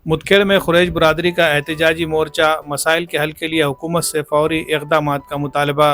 मुठभेड़ में कुरैश बरदरी का एहतजाजी मोर्चा, मसाइल के हल के लिए हुकूमत से फौरी इक़दाम का मुतालबा।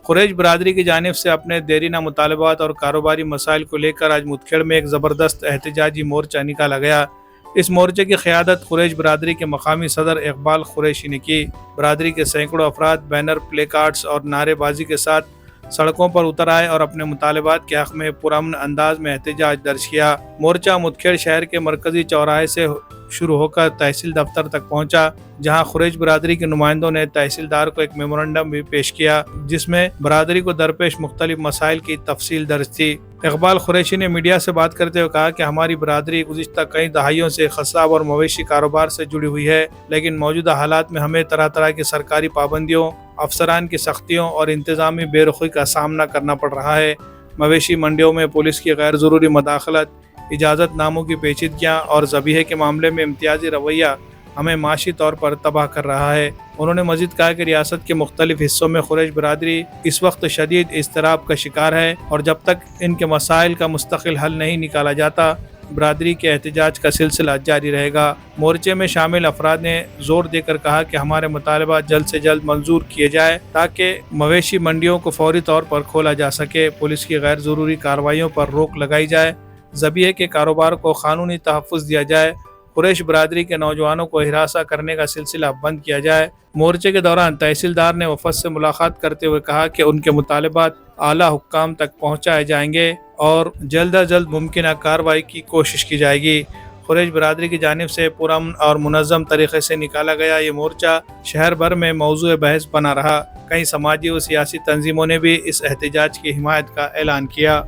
कुरैश बरदरी की जानिब से अपने देरीना मुतालबात और कारोबारी मसाइल को लेकर आज मुठभेड़ में एक ज़बरदस्त एहतजाजी मोर्चा निकाला गया। इस मोर्चे की क़यादत कुरैश बरदरी के मकामी सदर इकबाल कुरैशी ने की। बरदरी के सैकड़ों अफराद बैनर, प्ले कार्ड्स और नारेबाजी के साथ सड़कों पर उतर आए और अपने मुतालबात के हक़ में पुरअमन अंदाज में एहतजाज दर्ज किया। मोर्चा मुठभेड़ शहर के मरकजी चौराहे से शुरू होकर तहसील दफ्तर तक पहुंचा, जहां कुरैश बरदरी के नुमाइंदों ने तहसीलदार को एक मेमोरेंडम भी पेश किया, जिसमें बरदरी को दरपेश मुख्तलिफ मसाइल की तफसील दर्ज थी। इकबाल कुरैशी ने मीडिया से बात करते हुए कहा कि हमारी बरदरी गुज़िश्ता कई दहाइयों से खसाब और मवेशी कारोबार से जुड़ी हुई है, लेकिन मौजूदा हालात में हमें तरह तरह की सरकारी पाबंदियों, अफसरान की सख्तियों और इंतज़ामी बेरुखी का सामना करना पड़ रहा है। मवेशी मंडियों में पुलिस की गैर ज़रूरी मदाखलत, इजाज़त नामों की पेचीदगियाँ और ज़बीहे के मामले में इम्तियाजी रवैया हमें माशी तौर पर तबाह कर रहा है। उन्होंने मज़ीद कहा कि रियासत के मुख्तलिफ हिस्सों में कुरैश बरदरी इस वक्त शदीद इज़्तिराब का शिकार है और जब तक इनके मसाइल का मुस्तकिल हल नहीं निकाला जाता, बरदरी के एहतजाज का सिलसिला जारी रहेगा। मोर्चे में शामिल अफराद ने जोर देकर कहा कि हमारे मुतालबा जल्द से जल्द मंजूर किए जाए ताकि मवेशी मंडियों को फौरी तौर पर खोला जा सके, पुलिस की गैर ज़रूरी कार्रवाइयों पर रोक लगाई जाए, ज़बीहे के कारोबार को कानूनी तहफ़्फ़ुज़ दिया जाए, कुरैश बरदरी के नौजवानों को हिरासा करने का सिलसिला बंद किया जाए। मोर्चे के दौरान तहसीलदार ने वफ़द से मुलाकात करते हुए कहा कि उनके मुतालबात आला हुक्काम तक पहुँचाए जाएंगे और जल्द अज जल्द मुमकिन कार्रवाई की कोशिश की जाएगी। कुरैश बरदरी की जानिब से पुरअमन और मुनज़्ज़म तरीक़े से निकाला गया ये मोर्चा शहर भर में मौज़ूए बहस बना रहा। कई समाजी व सियासी तंजीमों ने भी इस एहतजाज की हिमायत का ऐलान किया।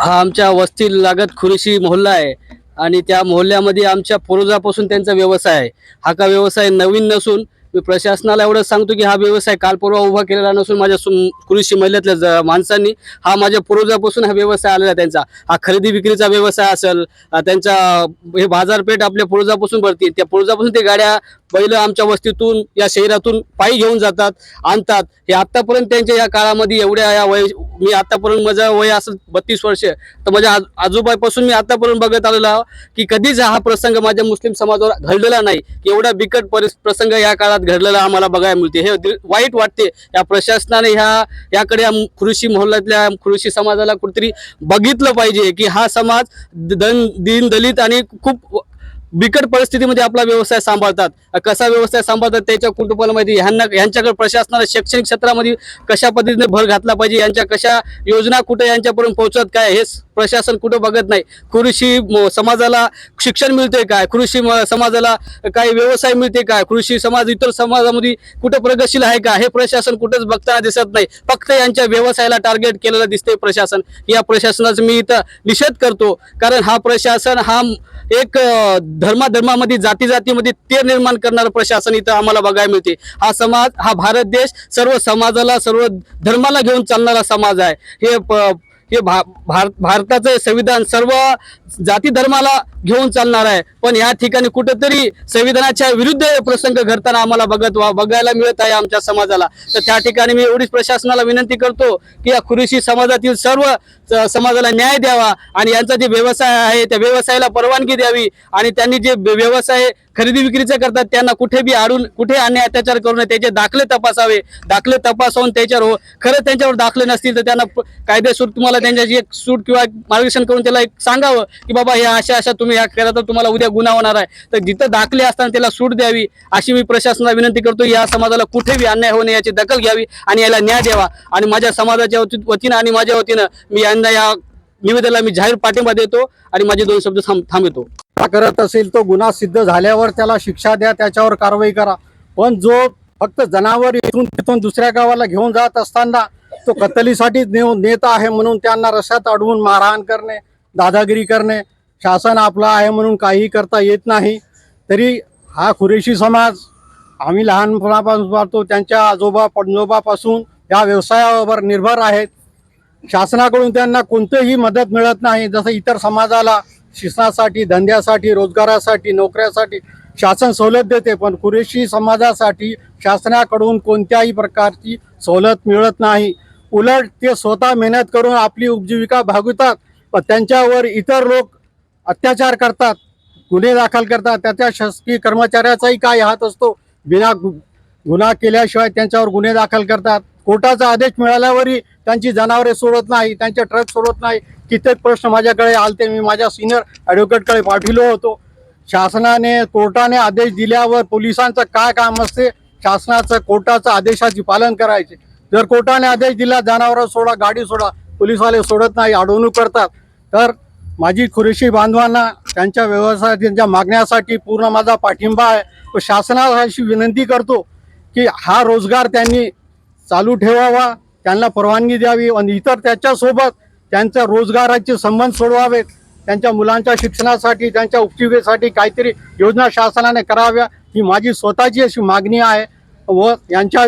हा आमच्या वस्ती लागत खुर्शी मोहल्ला आहे आणि त्या मोहल्ल्यामध्ये आमच्या पूर्वजापासून त्यांचा व्यवसाय आहे। हा का व्यवसाय नवीन नसून मी प्रशासनाला एवढं सांगतो की हा व्यवसाय काल परवा उभा केलेला नसून माझ्या खुर्शी महिल्यातल्या माणसांनी हा माझ्या पूर्वजापासून हा व्यवसाय आलेला आहे। त्यांचा हा खरेदी विक्रीचा व्यवसाय असेल, त्यांचा हे बाजारपेठ आपल्या पूर्वजापासून भरती, त्या पूर्वजापासून ते गाड्या पहिलं आमच्या वस्तीतून या शहरातून पायी घेऊन जातात, आणतात। हे आतापर्यंत त्यांच्या या काळामध्ये एवढ्या या वय, मी आतापर्यंत माझं वय असं 32 वर्ष, तर माझ्या आजोबापासून मी आतापर्यंत बघत आलेलो की कधीच हा प्रसंग माझ्या मुस्लिम समाजावर घडलेला नाही की एवढा बिकट प्रसंग या काळात घडलेला आम्हाला बघायला मिळते। हे वाईट वाटते। या प्रशासनाने याकडे खुर्शी मोहल्ल्यातल्या खुर्शी समाजाला कुठेतरी बघितलं पाहिजे की हा समाज दीन दलित आणि खूप बिकट परिस्थितीमध्ये आपला व्यवसाय सांभाळतात। कसा व्यवसाय सांभाळतात त्याच्या कुटुंबाला माहिती। यांच्याकडे प्रशासनाला शैक्षणिक क्षेत्रामध्ये कशा पद्धतीने भर घातला पाहिजे, यांच्या कशा योजना कुठे यांच्यापर्यंत पोहोचत काय हे प्रशासन कुठे बघत नाही। खुर्शी समाजाला शिक्षण मिळते काय, खुर्शी समाजाला काही व्यवसाय मिळते काय, खुर्शी समाज इतर समाजामध्ये कुठे प्रगतशील आहे का, हे प्रशासन कुठेच बघताना दिसत नाही। फक्त यांच्या व्यवसायाला टार्गेट केलेलं दिसते प्रशासन। या प्रशासनाचा मी इथं निषेध करतो, कारण हा प्रशासन हा एक धर्मामध्ये जाती जातीमध्ये तेर निर्माण करणारं प्रशासन इथं आम्हाला बघायला मिळते। हा समाज, हा भारत देश सर्व समाजाला, सर्व धर्माला घेऊन चालणारा समाज आहे। हे भारताचे संविधान सर्व जाती धर्माला घेऊन चालणार आहे, पण या ठिकाणी कुठेतरी संविधानाच्या विरुद्ध प्रसंग घडताना आम्हाला बघायला मिळत आहे आमच्या समाजाला। तर त्या ठिकाणी मी एवढीच प्रशासनाला विनंती करतो की या खुर्शी समाजातील सर्व समाजाला न्याय द्यावा आणि यांचा जे व्यवसाय आहे त्या व्यवसायाला परवानगी द्यावी आणि त्यांनी जे व्यवसाय खरेदी विक्रीचे करतात त्यांना कुठे अन्याय अत्याचार करू नये, त्याचे दाखले तपासावे। दाखले तपासून त्याच्यावर खरं त्यांच्यावर दाखले नसतील तर त्यांना कायदेशीर तुम्हाला त्यांच्याची एक सूट किंवा मार्गदर्शन करून त्याला एक सांगावं की बाबा हे अशा तुम्ही ह्या केला तर तुम्हाला उद्या गुन्हा होणार आहे। तर जिथं दाखले असताना त्याला सूट द्यावी अशी मी प्रशासनाला विनंती करतो। या समाजाला कुठेही अन्याय होणे याची दखल घ्यावी आणि याला न्याय द्यावा आणि माझ्या समाजाच्या वतीनं आणि माझ्या वतीनं मी यांना या निवेदनाला मी जाहीर पाठिंबा देतो आणि माझे 2 शब्द थांबवतो। करत असेल तो गुन्हा सिद्ध झाल्यावर त्याला शिक्षा द्या, त्याच्यावर कारवाई करा। पण जो फक्त जनावर इथून तिथून दुसऱ्या गावाला घेऊन जात असताना तो कत्तलीसाठी नेत आहे म्हणून त्यांना रस्त्यात अडवून मारहाण करणे, दादागिरी करणे, शासन आपला आहे म्हणून काही करता येत नाही। तरी हा कुरैशी समाज आम्ही लहानपणापासून पाहतो, त्यांच्या आजोबा पणजोबापासून या व्यवसायावर निर्भर आहेत। शासनाकडून त्यांना कोणतीही मदत मिळत नाही। जसं इतर समाजाला शिक्षणासाठी, धंद्यासाठी, रोजगारासाठी, नोकऱ्यासाठी शासन सवलत देते, पण कुरैशी समाजासाठी शासनाकडून कोणत्याही प्रकारची सवलत मिळत नाही। उलट ते स्वतः मेहनत करून आपली उपजीविका भागवतात, पण त्यांच्यावर इतर लोक अत्याचार करतात। गुन्हे दाखल करतात, त्याच्या शासकीय कर्मचाऱ्याचाही काय हात असतो? बिना गुन्हा केल्याशिवाय त्यांच्यावर गुन्हे दाखल करतात. कोर्टाचा आदेश मिळाल्यावरही त्यांची जनावरे सोडत नाही, त्यांचे ट्रक सोडत नाही. कित्येक प्रश्न माझ्याकडे आलते, मी माझ्या सिनियर ॲडव्होकेटकडे पाठविलो होतो. शासनाने कोर्टाने आदेश दिल्यावर पोलिसांचं काय काम असते? शासनाचं कोर्टाचं आदेशाची पालन करायचे. जर कोर्टाने आदेश दिला जनावरं सोडा, गाडी सोडा, पोलिसवाले सोडत नाही, अडवणूक करतात. तर माझी खुरेशी बांधवांना त्यांच्या व्यवसायात त्यांच्या मागण्यासाठी पूर्ण माझा पाठिंबा आहे. व शासनाला अशी विनंती करतो की हा रोजगार त्यांनी चालू ठेवावा, त्यांना परवानगी द्यावी आणि इतर त्याच्यासोबत त्यांच्या रोजगाराचे संबंध सोडवावेत. त्यांच्या मुलांच्या शिक्षणासाठी, त्यांच्या उपजीविकेसाठी काहीतरी योजना शासनाने कराव्या, ही माझी स्वतःची अशी मागणी आहे. व यांच्या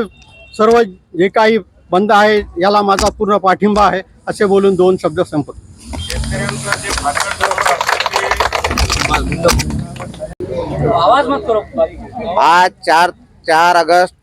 सर्व जे काही बंद आहे याला माझा पूर्ण पाठिंबा आहे, असे बोलून 2 शब्द संपत. आज 4 अगस्त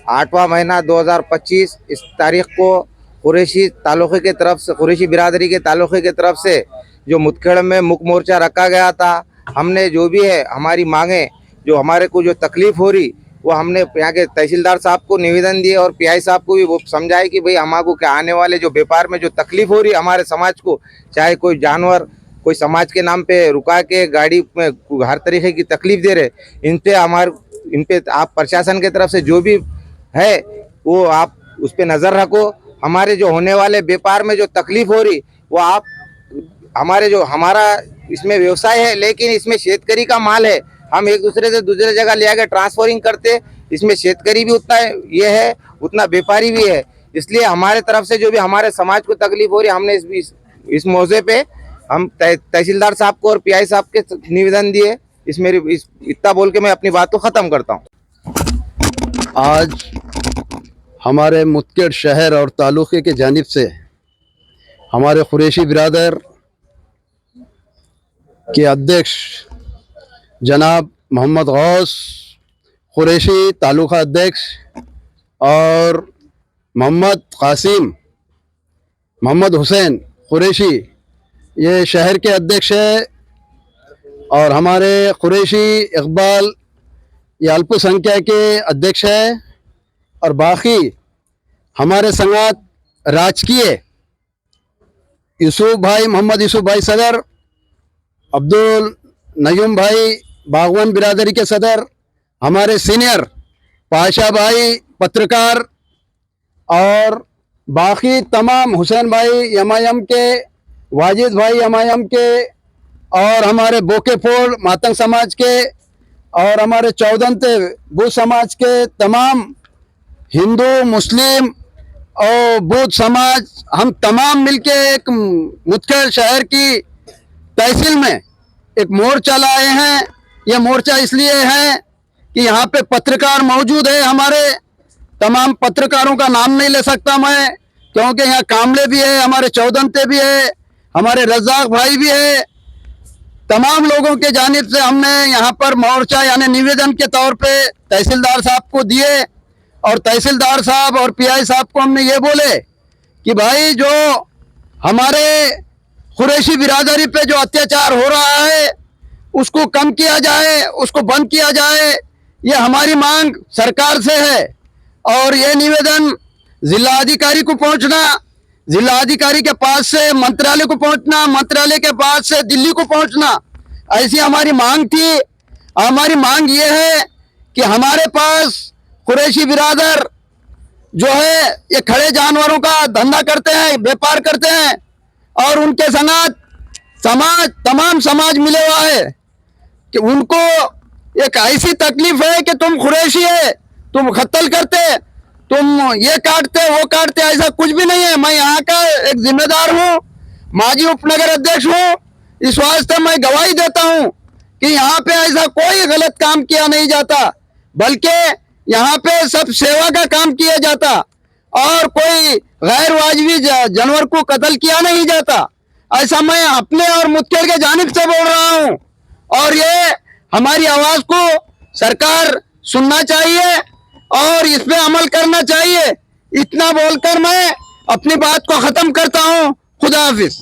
8वां महीना 2025 इस तारीख को कुरैशी तालुके के तरफ से, कुरैशी बिरादरी के तालुके के तरफ से जो मुतखेड़ में मुख्य मोर्चा रखा गया था, हमने जो भी है हमारी मांगे, जो हमारे को जो तकलीफ हो रही, वो हमने यहाँ के तहसीलदार साहब को निवेदन दिए और पीआई साहब को भी वो समझाए कि भाई हमारे क्या आने वाले जो व्यापार में जो तकलीफ हो रही है हमारे समाज को, चाहे कोई जानवर कोई समाज के नाम पे रुका के गाड़ी में हर तरीके की तकलीफ दे रहे, इन पे आप प्रशासन के तरफ से जो भी है वो आप उस पर नज़र रखो। हमारे जो होने वाले व्यापार में जो तकलीफ हो रही वो आप हमारा इसमें व्यवसाय है, लेकिन इसमें शेतकरी का माल है, हम एक दूसरे से दूसरे जगह ले आकर ट्रांसफरिंग करते, इसमें शेतकरी भी उतना ये है, उतना व्यापारी भी है। इसलिए हमारे तरफ से जो भी हमारे समाज को तकलीफ हो रही है, हमने इस मौके पे हम तहसीलदार साहब को और पीआई साहब के निवेदन दिए। इतना बोल के मैं अपनी बात को ख़त्म करता हूँ। आज हमारे मुतखेड़ शहर और तालुके के जानिब से हमारे कुरैशी बिरादर के अध्यक्ष जनाब मोहम्मद गौस कुरैशी, तालुका अध्यक्ष, और मोहम्मद कासिम, मोहम्मद हुसैन कुरैशी, ये शहर के अध्यक्ष है, और हमारे कुरैशी इकबाल ये अल्पसंख्यक के अध्यक्ष है, और बाकी हमारे संगात राजकीय यूसुफ भाई, मोहम्मद यूसुफ भाई सदर, अब्दुल नयूम भाई बागवान बिरादरी के सदर, हमारे सीनियर पाशा भाई पत्रकार, और बाकी तमाम हुसैन भाई एमआईएम के, वाजिद भाई एमआईएम के, और हमारे बोकेफोड़ मातंग समाज के, और हमारे चौदंते बूथ समाज के, तमाम हिंदू मुस्लिम और बौद्ध समाज, हम तमाम मिलके एक मुतखेड़ शहर की तहसील में एक मोर्चा लाए हैं। यह मोर्चा इसलिए है कि यहाँ पे पत्रकार मौजूद है। हमारे तमाम पत्रकारों का नाम नहीं ले सकता मैं, क्योंकि यहाँ कामले भी है, हमारे चौदंते भी है, हमारे रज़ाक भाई भी है। तमाम लोगों के जानिब से हमने यहाँ पर मोर्चा यानी निवेदन के तौर पे तहसीलदार साहब को दिए, और तहसीलदार साहब और पीआई साहब को हमने ये बोले कि भाई जो हमारे कुरैशी बिरादरी पे जो अत्याचार हो रहा है उसको कम किया जाए, उसको बंद किया जाए, ये हमारी मांग सरकार से है। और ये निवेदन जिला अधिकारी को पहुंचना, जिला अधिकारी के पास से मंत्रालय को पहुंचना, मंत्रालय के पास से दिल्ली को पहुंचना, ऐसी हमारी मांग थी। हमारी मांग ये है कि हमारे पास कुरैशी बिरादर जो है ये खड़े जानवरों का धंधा करते हैं, व्यापार करते हैं, और उनके संगत तमाम समाज मिले हुआ है कि उनको एक ऐसी तकलीफ है कि तुम कुरैशी है, तुम कत्ल करते, तुम ये काटते वो काटते, ऐसा कुछ भी नहीं है। मैं यहाँ का एक जिम्मेदार हूँ, माजी उपनगर अध्यक्ष हूँ, इस वास्ते मैं गवाही देता हूँ कि यहाँ पे ऐसा कोई गलत काम किया नहीं जाता, बल्कि यहाँ पे सब सेवा का काम किया जाता, और कोई गैर वाजिबी जानवर को कत्ल किया नहीं जाता। ऐसा मैं अपने और मुतखेड़ के जानिब से बोल रहा हूँ, और ये हमारी आवाज को सरकार सुनना चाहिए और इस पे अमल करना चाहिए। इतना बोलकर मैं अपनी बात को खत्म करता हूँ। खुदा हाफिज।